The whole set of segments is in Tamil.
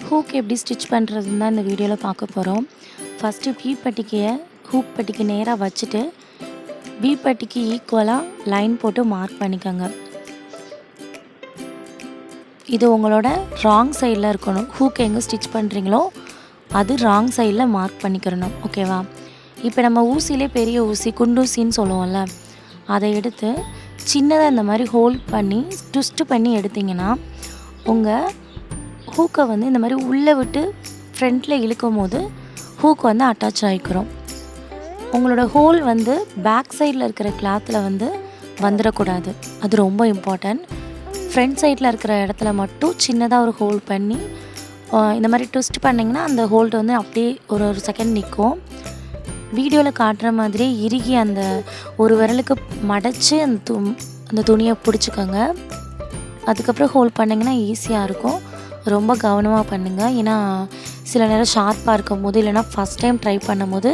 ஹூக் எப்படி ஸ்டிச் பண்ணுறதுன்னு தான் இந்த வீடியோவில் பார்க்க போகிறோம். ஃபஸ்ட்டு பி பட்டிக்கையை ஹூக் பட்டிக்கு நேராக வச்சுட்டு பி பட்டிக்கு ஈக்குவலாக லைன் போட்டு மார்க் பண்ணிக்கோங்க. இது உங்களோட ராங் சைடில் இருக்கணும். ஹூக் எங்கே ஸ்டிச் பண்ணுறீங்களோ அது ராங் சைடில் மார்க் பண்ணிக்கிறணும். ஓகேவா? இப்போ நம்ம ஊசியிலே பெரிய ஊசி குண்டூசின்னு சொல்லுவோம்ல, அதை எடுத்து சின்னதாக இந்த மாதிரி ஹோல்ட் பண்ணி ட்விஸ்ட் பண்ணி எடுத்திங்கன்னா உங்கள் ஹூக்கை வந்து இந்த மாதிரி உள்ளே விட்டு ஃப்ரண்ட்டில் இழுக்கும் போது ஹூக் வந்து அட்டாச் ஆகிக்கிறோம். உங்களோட ஹோல் வந்து பேக் சைடில் இருக்கிற கிளாத்தில் வந்து வந்துடக்கூடாது. அது ரொம்ப இம்பார்ட்டன்ட். ஃப்ரண்ட் சைடில் இருக்கிற இடத்துல மட்டும் சின்னதாக ஒரு ஹோல் பண்ணி இந்த மாதிரி ட்விஸ்ட் பண்ணிங்கன்னா அந்த ஹோல்டு வந்து அப்படியே ஒரு செகண்ட் நிற்கும். வீடியோவில் காட்டுற மாதிரியே இறுகி அந்த ஒரு விரலுக்கு மடைச்சி அந்த துணியை பிடிச்சிக்கோங்க. அதுக்கப்புறம் ஹோல்ட் பண்ணிங்கன்னா ஈஸியாக இருக்கும். ரொம்ப கவனமாக பண்ணுங்கள். ஏன்னா சில நேரம் ஷார்ப்பாக இருக்கும் போது இல்லைனா ஃபஸ்ட் டைம் ட்ரை பண்ணும் போது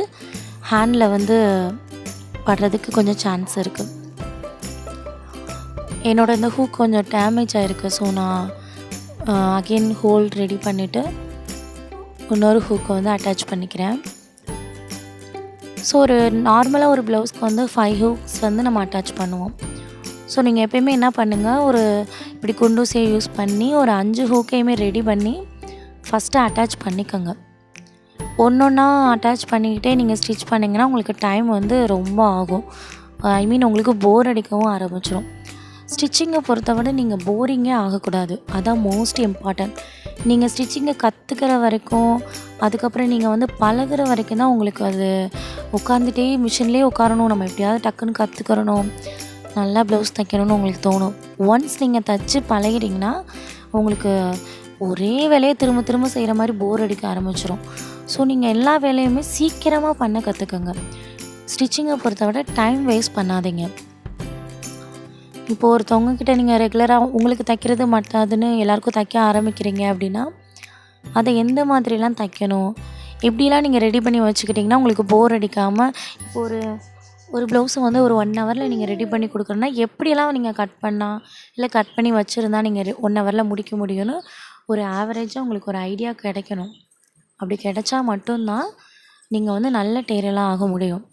ஹேண்டில் வந்து படுறதுக்கு கொஞ்சம் சான்ஸ் இருக்குது. என்னோடய இந்த ஹூக் கொஞ்சம் டேமேஜ் ஆகிருக்கு. ஸோ நான் அகெயின் ஹோல் ரெடி பண்ணிவிட்டு இன்னொரு ஹூக்கை வந்து அட்டாச் பண்ணிக்கிறேன். ஸோ ஒரு நார்மலாக ஒரு ப்ளவுஸ்க்கு வந்து 5 ஹூக்ஸ் வந்து நம்ம அட்டாச் பண்ணுவோம். ஸோ நீங்கள் எப்போயுமே என்ன பண்ணுங்கள், ஒரு இப்படி குண்டூசியை யூஸ் பண்ணி ஒரு 5 ஹூக்கையுமே ரெடி பண்ணி ஃபஸ்ட்டு அட்டாச் பண்ணிக்கோங்க. ஒன்றா அட்டாச் பண்ணிக்கிட்டே நீங்கள் ஸ்டிச் பண்ணிங்கன்னா உங்களுக்கு டைம் வந்து ரொம்ப ஆகும். உங்களுக்கு போர் அடிக்கவும் ஆரம்பிச்சிடும். ஸ்டிச்சிங்கை பொறுத்தவரை நீங்கள் போரிங்கே ஆகக்கூடாது. அதான் மோஸ்ட் இம்பார்ட்டன்ட். நீங்கள் ஸ்டிச்சிங்கை கற்றுக்கிற வரைக்கும் அதுக்கப்புறம் நீங்கள் வந்து பழகிற வரைக்கும் தான் உங்களுக்கு அது உட்காந்துட்டே மிஷின்லேயே உட்காரணும், நம்ம எப்படியாவது டக்குன்னு கற்றுக்கிறணும், நல்லா ப்ளவுஸ் தைக்கணும்னு உங்களுக்கு தோணும். ஒன்ஸ் நீங்கள் தைச்சி பழகிட்டிங்கன்னா உங்களுக்கு ஒரே வேலையை திரும்ப திரும்ப செய்கிற மாதிரி போர் அடிக்க ஆரம்பிச்சிடும். ஸோ நீங்கள் எல்லா வேலையுமே சீக்கிரமாக பண்ண கற்றுக்கங்க. ஸ்டிச்சிங்கை பொறுத்தவரை டைம் வேஸ்ட் பண்ணாதீங்க. இப்போது ஒருத்தவங்கக்கிட்ட நீங்கள் ரெகுலராக உங்களுக்கு தைக்கிறது மாட்டாதுன்னு எல்லாேருக்கும் தைக்க ஆரம்பிக்கிறீங்க அப்படின்னா அதை எந்த மாதிரிலாம் தைக்கணும், எப்படிலாம் நீங்கள் ரெடி பண்ணி வச்சுக்கிட்டிங்கன்னா உங்களுக்கு போர் அடிக்காமல் இப்போ ஒரு ப்ளவுஸை வந்து ஒரு 1 ஹவரில் நீங்கள் ரெடி பண்ணி கொடுக்குறோன்னா எப்படியெல்லாம் நீங்கள் கட் பண்ணால் இல்லை கட் பண்ணி வச்சுருந்தா நீங்கள் 1 ஹவரில் முடிக்க முடியும்னு ஒரு ஆவரேஜாக உங்களுக்கு ஒரு ஐடியா கிடைக்கணும். அப்படி கிடைச்சா மட்டும்தான் நீங்கள் வந்து நல்ல டெய்லராக ஆக முடியும்.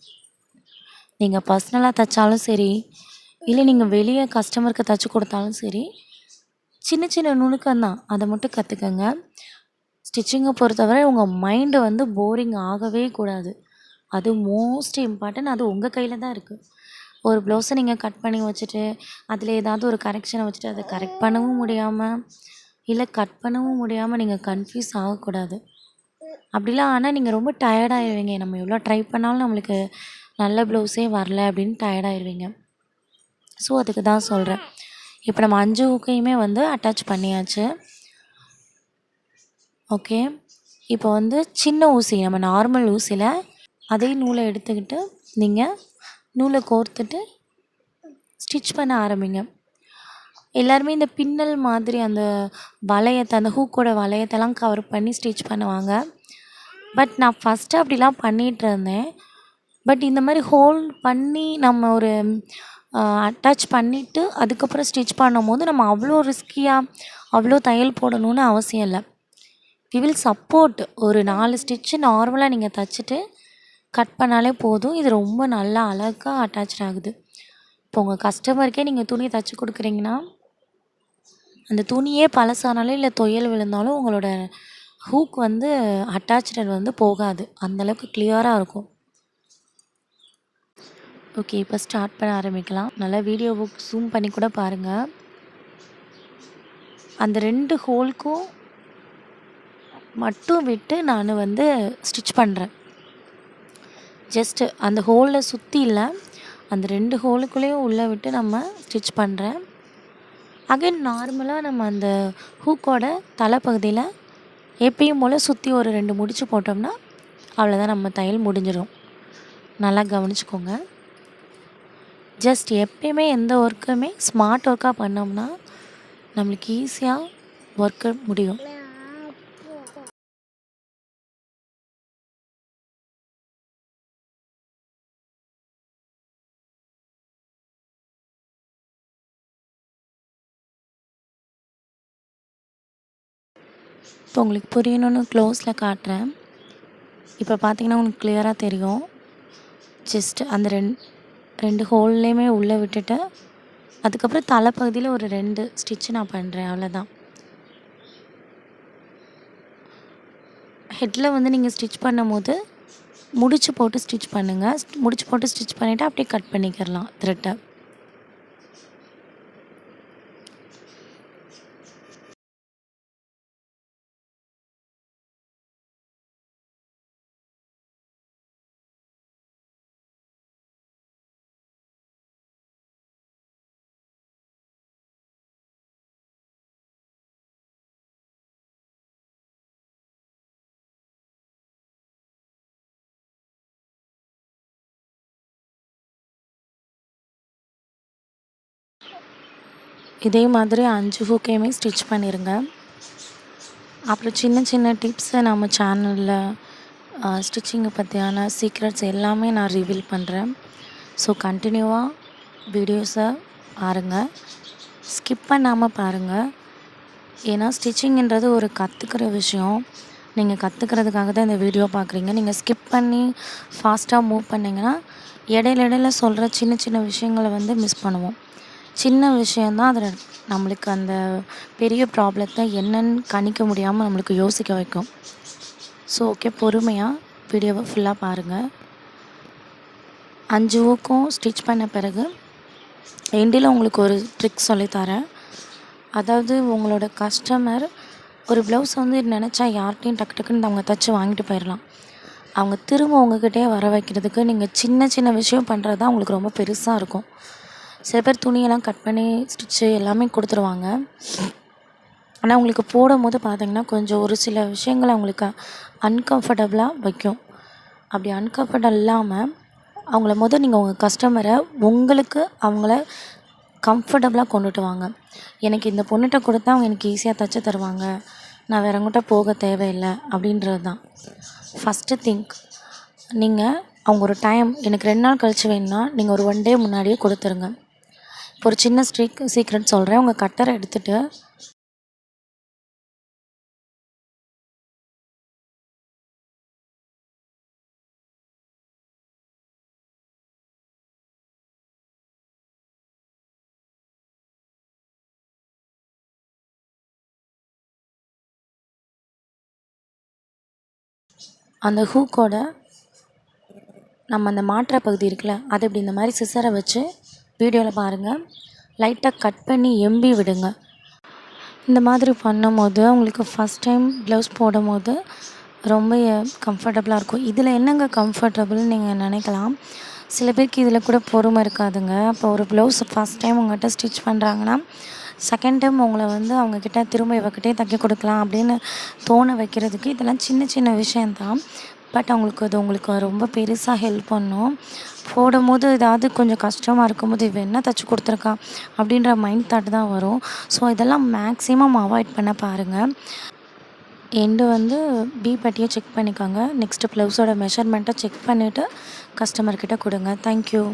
நீங்கள் பர்சனலாக தைச்சாலும் சரி இல்லை நீங்கள் வெளியே கஸ்டமருக்கு தைச்சி கொடுத்தாலும் சரி, சின்ன சின்ன நுணுக்கம்தான், அதை மட்டும் கற்றுக்கங்க. ஸ்டிச்சிங்கை பொறுத்தவரை உங்கள் மைண்டு வந்து போரிங் ஆகவே கூடாது. அது மோஸ்ட் இம்பார்ட்டன்ட். அது உங்கள் கையில் தான் இருக்குது. ஒரு ப்ளவுஸை நீங்கள் கட் பண்ணி வச்சுட்டு அதில் ஏதாவது ஒரு கரெக்ஷனை வச்சுட்டு அதை கரெக்ட் பண்ணவும் முடியாமல் இல்லை கட் பண்ணவும் முடியாமல் நீங்கள் கன்ஃபியூஸ் ஆகக்கூடாது. அப்படிலாம் ஆனால் நீங்கள் ரொம்ப டயர்டாகிடுவீங்க. நம்ம எவ்வளோ ட்ரை பண்ணாலும் நம்மளுக்கு நல்ல ப்ளவுஸே வரல அப்படின்னு டயர்டாகிடுவீங்க. ஸோ அதுக்கு தான் சொல்கிறேன். இப்போ நம்ம 5 ஹூக்கையுமே வந்து அட்டாச் பண்ணியாச்சு. ஓகே, இப்போ வந்து சின்ன ஊசி, நம்ம நார்மல் ஊசியில் அதே நூலை எடுத்துக்கிட்டு நீங்கள் நூலை கோர்த்துட்டு ஸ்டிச் பண்ண ஆரம்பிங்க. எல்லாருமே இந்த பின்னல் மாதிரி அந்த வளையத்தை, அந்த ஹூக்கோட வளையத்தெல்லாம் கவர் பண்ணி ஸ்டிச் பண்ணுவாங்க. பட் நான் ஃபஸ்ட்டு அப்படிலாம் பண்ணிகிட்டு இருந்தேன். பட் இந்த மாதிரி ஹோல்ட் பண்ணி நம்ம ஒரு அட்டாச் பண்ணிவிட்டு அதுக்கப்புறம் ஸ்டிச் பண்ணும்போது நம்ம அவ்வளோ ரிஸ்கியாக அவ்வளோ தையல் போடணும்னு அவசியம் இல்லை. We will support. ஒரு 4 ஸ்டிச்சு நார்மலாக நீங்கள் தைச்சிட்டு கட் பண்ணாலே போதும். இது ரொம்ப நல்லா அழகாக அட்டாச் ஆகுது. இப்போ உங்கள் கஸ்டமருக்கே நீங்கள் துணி தைச்சி கொடுக்குறீங்கன்னா அந்த துணியே பழசானாலும் இல்லை தொயல் விழுந்தாலும் உங்களோட ஹூக் வந்து அட்டாச்டட் வந்து போகாது. அந்தளவுக்கு கிளியராக இருக்கும். ஓகே, இப்போ ஸ்டார்ட் பண்ண ஆரம்பிக்கலாம். நல்லா வீடியோவை ஜூம் பண்ணி கூட பாருங்கள். அந்த 2 ஹோல்க்கும் மட்டும் விட்டு நான் வந்து ஸ்டிச் பண்ணுறேன். ஜஸ்ட்டு அந்த ஹோலில் சுற்றி இல்லை, அந்த 2 ஹோலுக்குள்ளேயும் உள்ளே விட்டு நம்ம ஸ்டிச் பண்ணுறேன். அகைன் நார்மலாக நம்ம அந்த ஹூக்கோட தலைப்பகுதியில் எப்பயும் போல் சுற்றி ஒரு 2 முடிச்சு போட்டோம்னா அவ்வளோதான், நம்ம தையல் முடிஞ்சிடும். நல்லா கவனிச்சுக்கோங்க. ஜஸ்ட் எப்பயுமே எந்த ஒர்க்குமே ஸ்மார்ட் ஒர்க்காக பண்ணோம்னா நம்மளுக்கு ஈஸியாக ஒர்க்கு முடியும். இப்போ உங்களுக்கு புரியணும்னு க்ளோஸில் காட்டுறேன். இப்போ பார்த்தீங்கன்னா உங்களுக்கு கிளியராக தெரியும். ஜஸ்ட் அந்த ரெண்டு ஹோல்லையுமே உள்ளே விட்டுட்டு அதுக்கப்புறம் தலைப்பகுதியில் ஒரு 2 ஸ்டிச்சு நான் பண்ணுறேன், அவ்வளோதான். ஹெட்டில் வந்து நீங்கள் ஸ்டிச் பண்ணும்போது முடிச்சு போட்டு ஸ்டிச் பண்ணுங்கள். முடிச்சு போட்டு ஸ்டிச் பண்ணிவிட்டு அப்படியே கட் பண்ணிக்கிறலாம் த்ரெட்டை. இதே மாதிரி 5 ஹூக்கையுமே ஸ்டிச் பண்ணிடுங்க. அப்புறம் சின்ன சின்ன டிப்ஸை நம்ம சேனலில் ஸ்டிச்சிங்கை பற்றியான சீக்ரெட்ஸ் எல்லாமே நான் ரிவீல் பண்ணுறேன். ஸோ கண்டினியூவாக வீடியோஸை பாருங்கள், ஸ்கிப் பண்ணாமல் பாருங்கள். ஏன்னா ஸ்டிச்சிங்கிறது ஒரு கற்றுக்கிற விஷயம். நீங்கள் கற்றுக்கிறதுக்காக தான் இந்த வீடியோ பார்க்குறீங்க. நீங்கள் ஸ்கிப் பண்ணி ஃபாஸ்ட்டாக மூவ் பண்ணிங்கன்னா இடையில சொல்கிற சின்ன சின்ன விஷயங்களை வந்து மிஸ் பண்ணுவோம். சின்ன விஷயந்தான் அதில் நம்மளுக்கு அந்த பெரிய ப்ராப்ளத்தை என்னன்னு கணிக்க முடியாமல் நம்மளுக்கு யோசிக்க வைக்கும். ஸோ ஓகே, பொறுமையாக வீடியோவை ஃபுல்லாக பாருங்கள். 5 ஊக்கும் ஸ்டிச் பண்ண பிறகு எண்டில் உங்களுக்கு ஒரு ட்ரிக் சொல்லித்தரேன். அதாவது உங்களோட கஸ்டமர் ஒரு ப்ளவுஸ் வந்து நினச்சா யார்கிட்டையும் டக்கு டக்குன்னு அவங்க தைச்சி வாங்கிட்டு போயிடலாம். அவங்க திரும்ப உங்ககிட்டே வர வைக்கிறதுக்கு நீங்கள் சின்ன சின்ன விஷயம் பண்ணுறது தான் உங்களுக்கு ரொம்ப பெருசாக இருக்கும். சில பேர் துணியெல்லாம் கட் பண்ணி ஸ்டிச்சு எல்லாமே கொடுத்துருவாங்க. ஆனால் அவங்களுக்கு போடும்போது பார்த்திங்கன்னா கொஞ்சம் ஒரு சில விஷயங்கள் அவங்களுக்கு அன்கம்ஃபர்டபுளாக வைக்கும். அப்படி அன்கம்ஃபர்டபுள் இல்லாமல் அவங்கள நீங்கள் உங்கள் கஸ்டமரை உங்களுக்கு அவங்கள கம்ஃபர்டபுளாக கொண்டுட்டு வாங்க. எனக்கு இந்த பொண்ணுகிட்ட கொடுத்தா அவங்க எனக்கு ஈஸியாக தைச்சி தருவாங்க, நான் வேற எங்கிட்ட போக தேவையில்லை அப்படின்றது தான் ஃபஸ்ட்டு திங்க். நீங்கள் அவங்க ஒரு டைம் எனக்கு 2 நாள் கழிச்சு வேணும்னா நீங்கள் ஒரு 1 டே முன்னாடியே கொடுத்துருங்க. இப்போ ஒரு சின்ன சீக்ரெட் சொல்கிறேன். உங்கள் கட்டரை எடுத்துகிட்டு அந்த ஹூக்கோட நம்ம அந்த மாட்டுற பகுதி இருக்குல்ல, அதை இப்படி இந்த மாதிரி சிசரை வச்சு வீடியோவில் பாருங்கள், லைட்டாக கட் பண்ணி எம்பி விடுங்க. இந்த மாதிரி பண்ணும்போது உங்களுக்கு ஃபஸ்ட் டைம் ப்ளவுஸ் போடும்போது ரொம்ப கம்ஃபர்டபுளாக இருக்கும். இதில் என்னங்க கம்ஃபர்டபுள்னு நீங்கள் நினைக்கலாம். சில பேருக்கு இதில் கூட பொறுமை இருக்காதுங்க. இப்போ ஒரு ப்ளவுஸ் ஃபஸ்ட் டைம் உங்கள்கிட்ட ஸ்டிச் பண்ணுறாங்கன்னா செகண்ட் டைம் உங்களை வந்து அவங்கக்கிட்ட திரும்ப இவக்கிட்டே தைக்க கொடுக்கலாம் அப்படின்னு தோண வைக்கிறதுக்கு இதெல்லாம் சின்ன சின்ன விஷயந்தான். பட் உங்களுக்கு ரொம்ப பெருசாக ஹெல்ப் பண்ணும். போடும்போது ஏதாவது கொஞ்சம் கஷ்டமாக இருக்கும்போது இவ என்ன தைச்சி கொடுத்துருக்கா அப்படின்ற மைண்ட் தாட் தான் வரும். ஸோ இதெல்லாம் மேக்ஸிமம் அவாய்ட் பண்ண பாருங்கள். எண்டு வந்து பி பட்டியை செக் பண்ணிக்கோங்க. நெக்ஸ்ட்டு ப்ளவுஸோட மெஷர்மெண்ட்டை செக் பண்ணிவிட்டு கஸ்டமர்கிட்ட கொடுங்க. தேங்க்யூ.